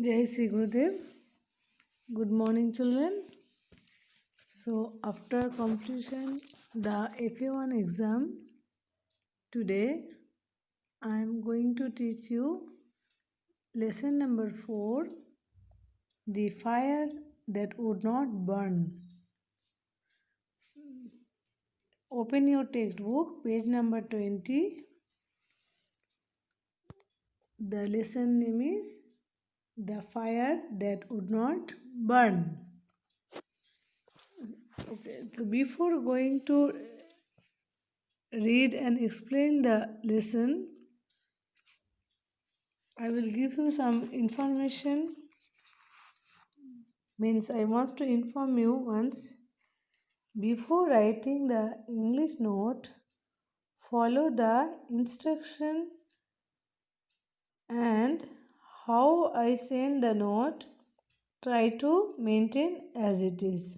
Jai Sri Gurudev. Good morning, children. So, after completion the FA1 exam, today I am going to teach you lesson number 4, the fire that would not burn. Open your textbook, page number 20. The lesson name is The Fire That Would Not Burn. Okay, so before going to read and explain the lesson, I will give you some information. Means I want to inform you once. Before writing the English note, follow the instruction and how I send the note, try to maintain as it is.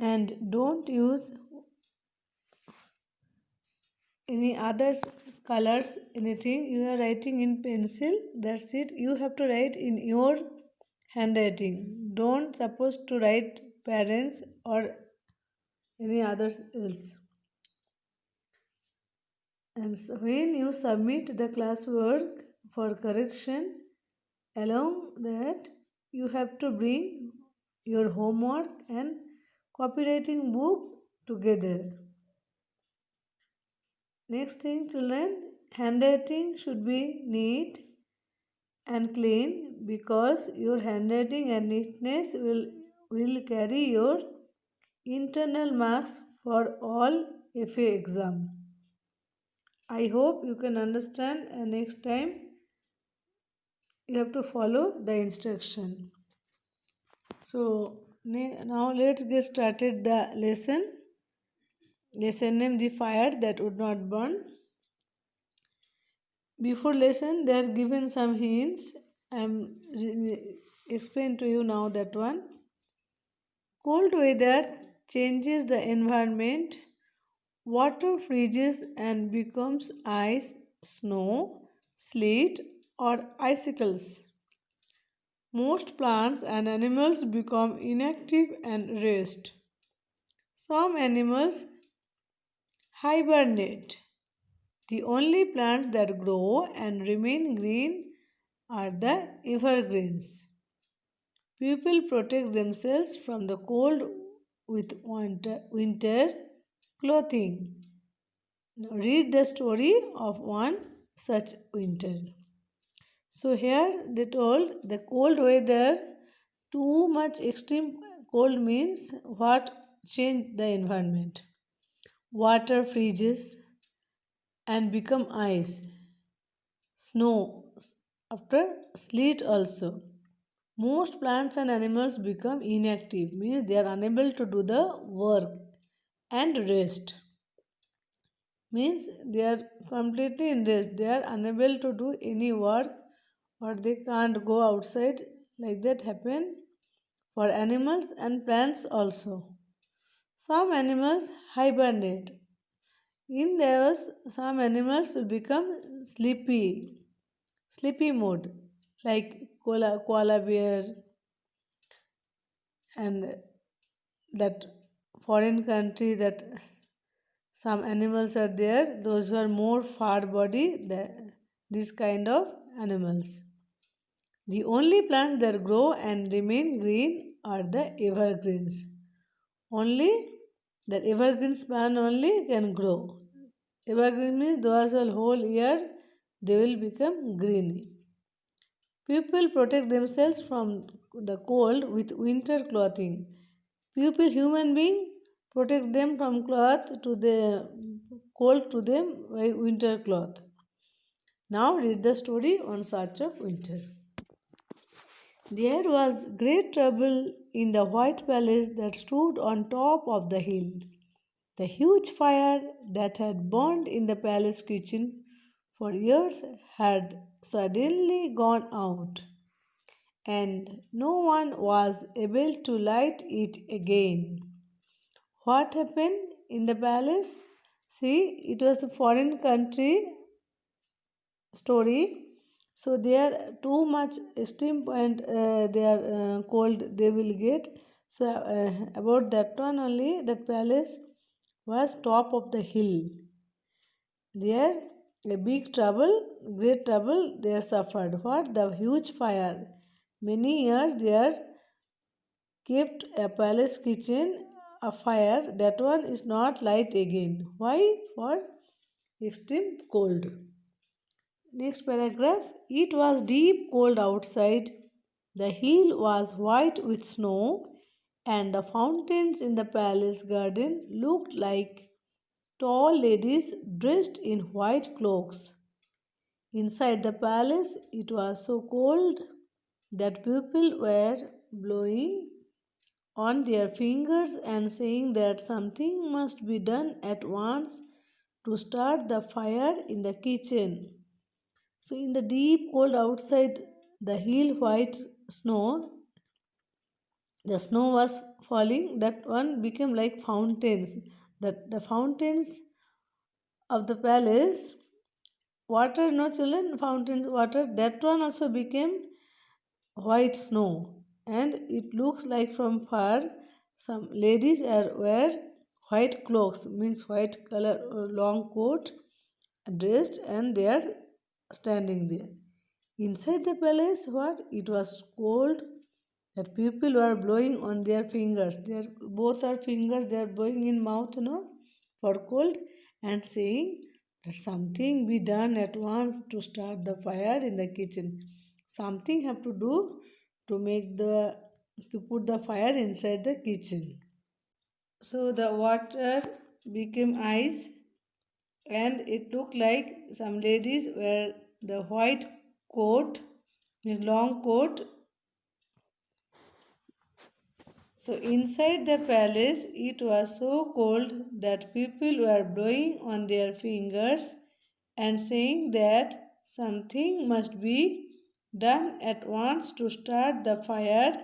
And don't use any other colors, anything. You are writing in pencil, that's it. You have to write in your handwriting. Don't suppose to write parents or any others else. And so when you submit the classwork for correction, along that you have to bring your homework and copywriting book together. Next thing, children, handwriting should be neat and clean because your handwriting and neatness will carry your internal marks for all FA exam. I hope you can understand, and next time you have to follow the instruction. So now let's get started the lesson. Lesson name, The Fire That Would Not Burn. Before lesson they are given some hints. I am explain to you now that one. Cold weather changes the environment. Water freezes and becomes ice, snow, sleet, or icicles. Most plants and animals become inactive and rest. Some animals hibernate. The only plants that grow and remain green are the evergreens. People protect themselves from the cold with winter clothing. Now read the story of one such winter. So here they told the cold weather, too much extreme cold means what? Change the environment. Water freezes and become ice. Snow after sleet also. Most plants and animals become inactive, means they are unable to do the work, and rest means they are completely in rest. They are unable to do any work or they can't go outside. Like that happen for animals and plants also. Some animals hibernate. In those, some animals will become sleepy mode, like koala bear and that foreign country that some animals are there, those who are more far body, this kind of animals. The only plants that grow and remain green are the evergreens. Only that evergreens plant only can grow. Evergreen means those whole year they will become green. People protect themselves from the cold with winter clothing. People, human being, protect them from cloth to the cold to them by winter cloth. Now read the story on Search of Winter. There was great trouble in the white palace that stood on top of the hill. The huge fire that had burned in the palace kitchen for years had suddenly gone out, and no one was able to light it again. What happened in the palace? See, it was a foreign country story. So they are too much steam and they are cold they will get. So about that one only, that palace was top of the hill. There a big trouble, great trouble they suffered. What? The huge fire. Many years there kept a palace kitchen afire. That one is not light again. Why? For extreme cold. Next paragraph. It was deep cold outside. The hill was white with snow, and the fountains in the palace garden looked like tall ladies dressed in white cloaks. Inside the palace, it was so cold that people were blowing on their fingers and saying that something must be done at once to start the fire in the kitchen. So, in the deep cold outside the hill white snow, the snow was falling, that one became like fountains. That the fountains of the palace, water, no children, fountains, water, that one also became white snow, and it looks like from far some ladies are wear white cloaks, means white color long coat dressed, and they are standing there. Inside the palace, what? It was cold that people were blowing on their fingers. Their both are fingers they are blowing in mouth, for cold, and saying that something be done at once to start the fire in the kitchen. Something have to do to make the to put the fire inside the kitchen. So the water became ice, and it looked like some ladies wear the white coat, this long coat. So inside the palace it was so cold that people were blowing on their fingers and saying that something must be done at once to start the fire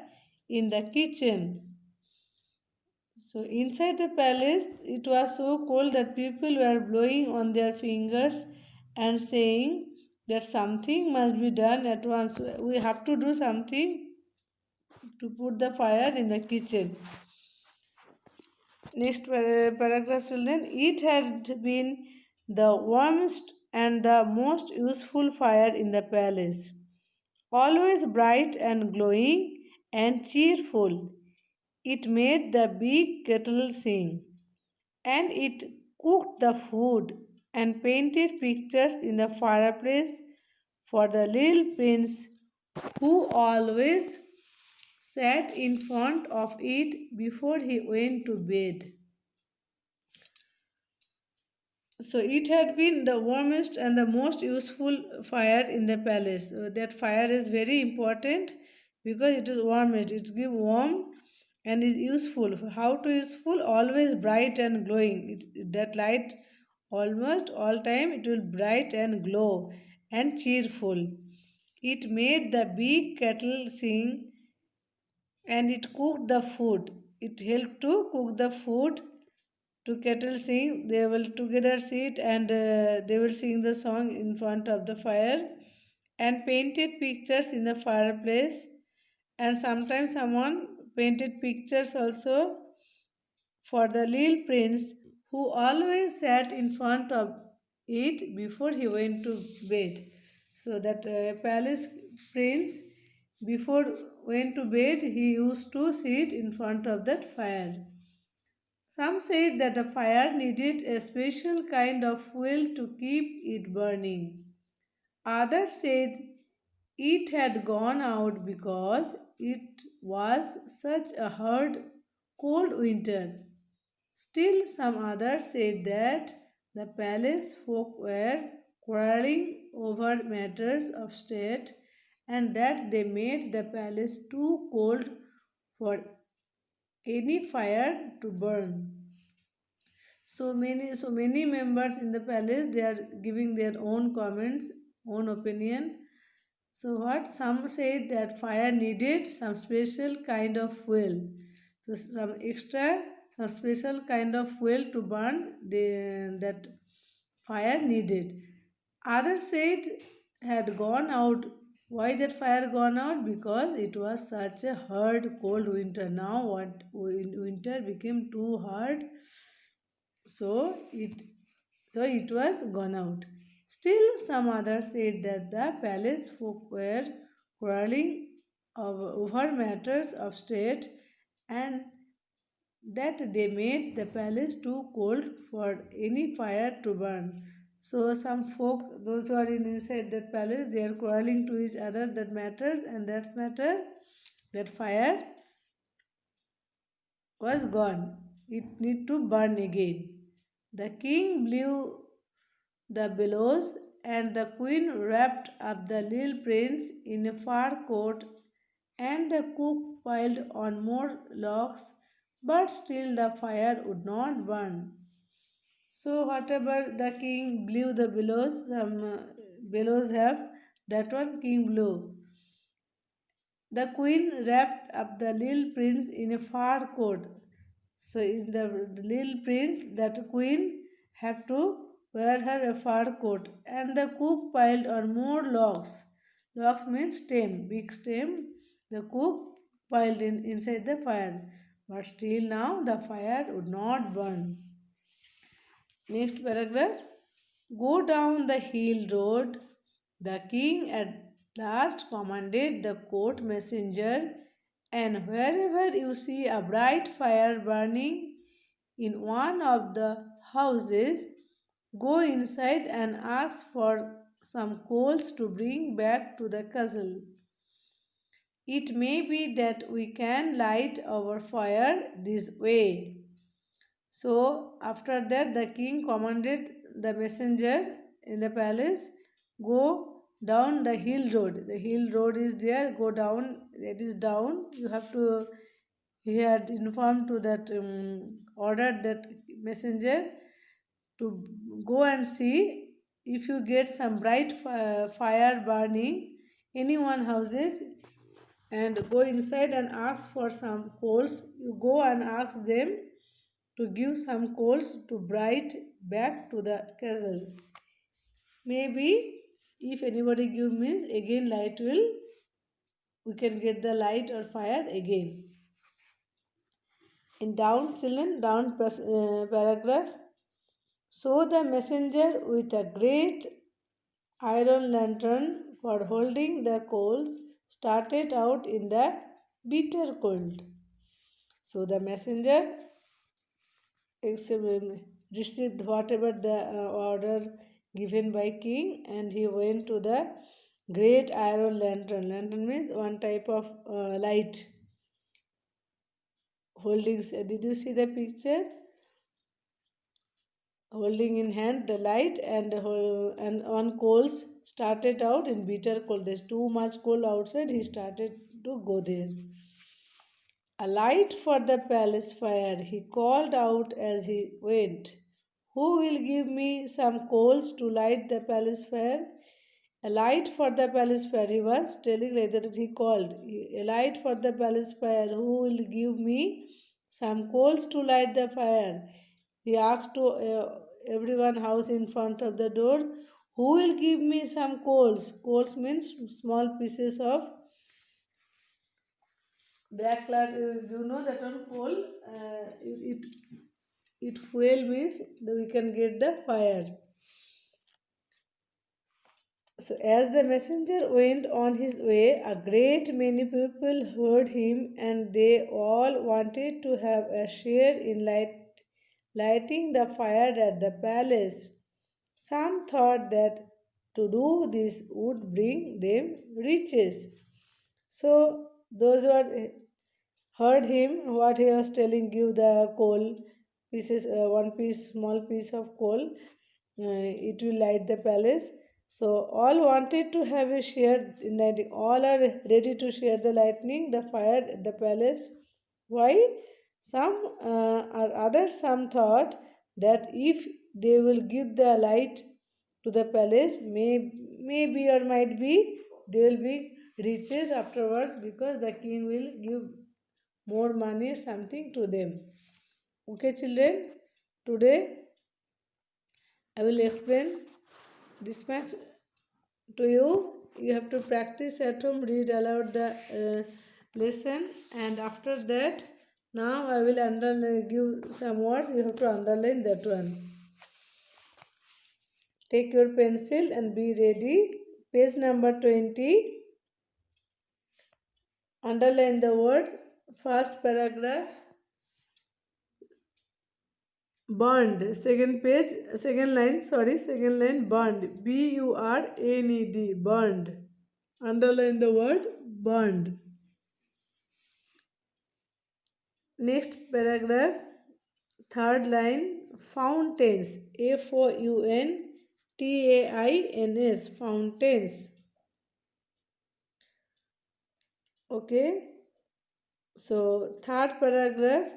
in the kitchen. So inside the palace it was so cold that people were blowing on their fingers and saying that something must be done at once. We have to do something to put the fire in the kitchen. Next paragraph, children. It had been the warmest and the most useful fire in the palace, always bright and glowing and cheerful. It made the big kettle sing, and it cooked the food and painted pictures in the fireplace for the little prince, who always sat in front of it before he went to bed. So it had been the warmest and the most useful fire in the palace. That fire is very important because it is warmest. It gives warmth and is useful. How to useful? Always bright and glowing. That light almost all time it will bright and glow and cheerful. It made the big kettle sing, and it cooked the food. It helped to cook the food to kettle sing. They will together sit and they will sing the song in front of the fire and painted pictures in the fireplace. And sometimes someone painted pictures also for the little prince, who always sat in front of it before he went to bed. So that palace prince, before went to bed, he used to sit in front of that fire. Some said that the fire needed a special kind of fuel to keep it burning. Others said it had gone out because it was such a hard, cold winter. Still, some others said that the palace folk were quarreling over matters of state, and that they made the palace too cold for any fire to burn. So many members in the palace they are giving their own comments, own opinion. So what? Some said that fire needed some special kind of fuel. So some extra, some special kind of fuel to burn that fire needed. Others said had gone out. Why that fire gone out? Because it was such a hard, cold winter. Now, what winter became too hard, so it was gone out. Still, some others said that the palace folk were quarreling over matters of state, and that they made the palace too cold for any fire to burn. So some folk, those who are inside that palace, they are quarreling to each other that matters, and that matter, that fire was gone. It need to burn again. The king blew the bellows, and the queen wrapped up the little prince in a fur coat, and the cook piled on more logs, but still the fire would not burn. So whatever the king blew the bellows, some bellows have, that one king blew. The queen wrapped up the little prince in a fur coat. So in the little prince, that queen had to wear her a fur coat, and the cook piled on more logs. Logs means stem, big stem. The cook piled inside the fire, but still now the fire would not burn. Next paragraph. Go down the hill road. The king at last commanded the court messenger, and wherever you see a bright fire burning in one of the houses, go inside and ask for some coals to bring back to the castle. It may be that we can light our fire this way. So, after that, the king commanded the messenger in the palace, go down the hill road. The hill road is there, go down, it is down. You have to, he had informed to that, ordered that messenger to go and see if you get some bright fire burning any one houses, and go inside and ask for some coals. You go and ask them to give some coals to bright back to the castle. Maybe if anybody give means again light will, we can get the light or fire again. In down children, down paragraph. So the messenger with a great iron lantern for holding the coals started out in the bitter cold. So the messenger received whatever the order given by king, and he went to the great iron lantern. Lantern means one type of light holding. Did you see the picture? Holding in hand the light, and on coals, started out in bitter cold. There's too much cold outside. He started to go there. A light for the palace fire, he called out as he went. Who will give me some coals to light the palace fire? A light for the palace fire, he was telling later that he called. A light for the palace fire, who will give me some coals to light the fire? He asked to everyone house in front of the door, who will give me some coals? Coals means small pieces of black cloud. You know that one coal. It fuel means that we can get the fire. So as the messenger went on his way, a great many people heard him, and they all wanted to have a share in lighting the fire at the palace. Some thought that to do this would bring them riches. So those who had heard him, what he was telling, give the coal pieces, one piece, small piece of coal, it will light the palace. So all wanted to have a share in lighting. All are ready to share the lightning, the fire at the palace. Why? Some or others, some thought that if they will give the light to the palace, maybe or might be they will be riches afterwards, because the king will give more money or something to them. Okay, children, today I will explain this much to you. You have to practice at home, read aloud the lesson, and after that, now I will give some words. You have to underline that one. Take your pencil and be ready. Page number 20. Underline the word. First paragraph. Burned. Second page. Second line. Burned. BURNED. Burned. Underline the word burned. Next paragraph. Third line. Fountains. FOUNTAINS. Fountains. Okay. So third paragraph.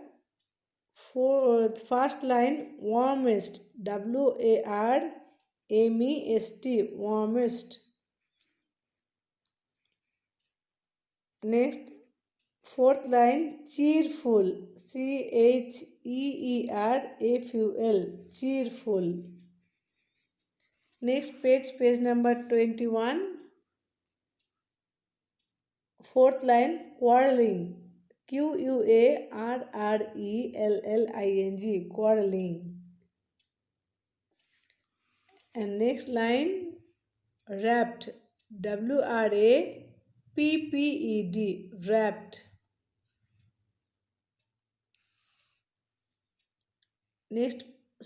First line. Warmest. WARMEST. Warmest. Next, fourth line, cheerful. CHEERFUL. Cheerful. Next page number 21. Fourth line, quarreling. QUARRELLING. Quarreling. And next line, wrapped. WRAPPED. Wrapped. Next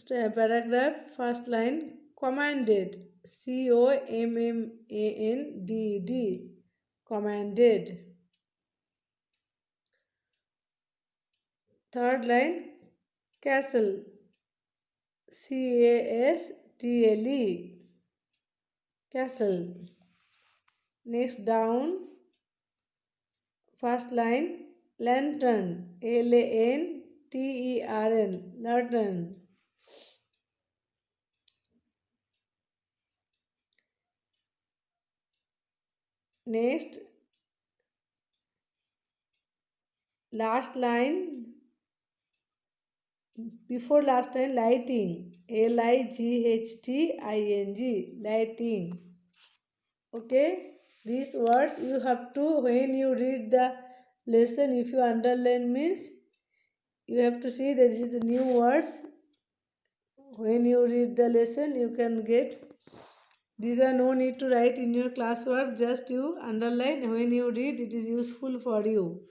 paragraph, first line, commanded. COMMANDED. Commanded. Third line, castle. CASTLE. Castle. Next down, first line, lantern. LANTERN. Lantern. Next, last line, before last line, lighting. LIGHTING. Lighting. Okay, these words you have to, when you read the lesson, if you underline means you have to see that this is the new words. When you read the lesson, you can get. These are no need to write in your classwork, just you underline. When you read, it is useful for you.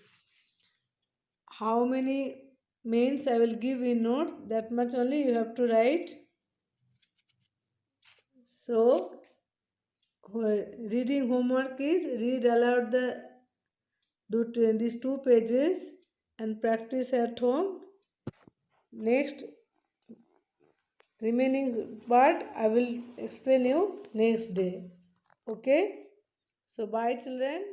How many mains I will give in notes, that much only you have to write. So, reading homework is read aloud these two pages and practice at home. Next, remaining part I will explain you next day. Okay, so bye children.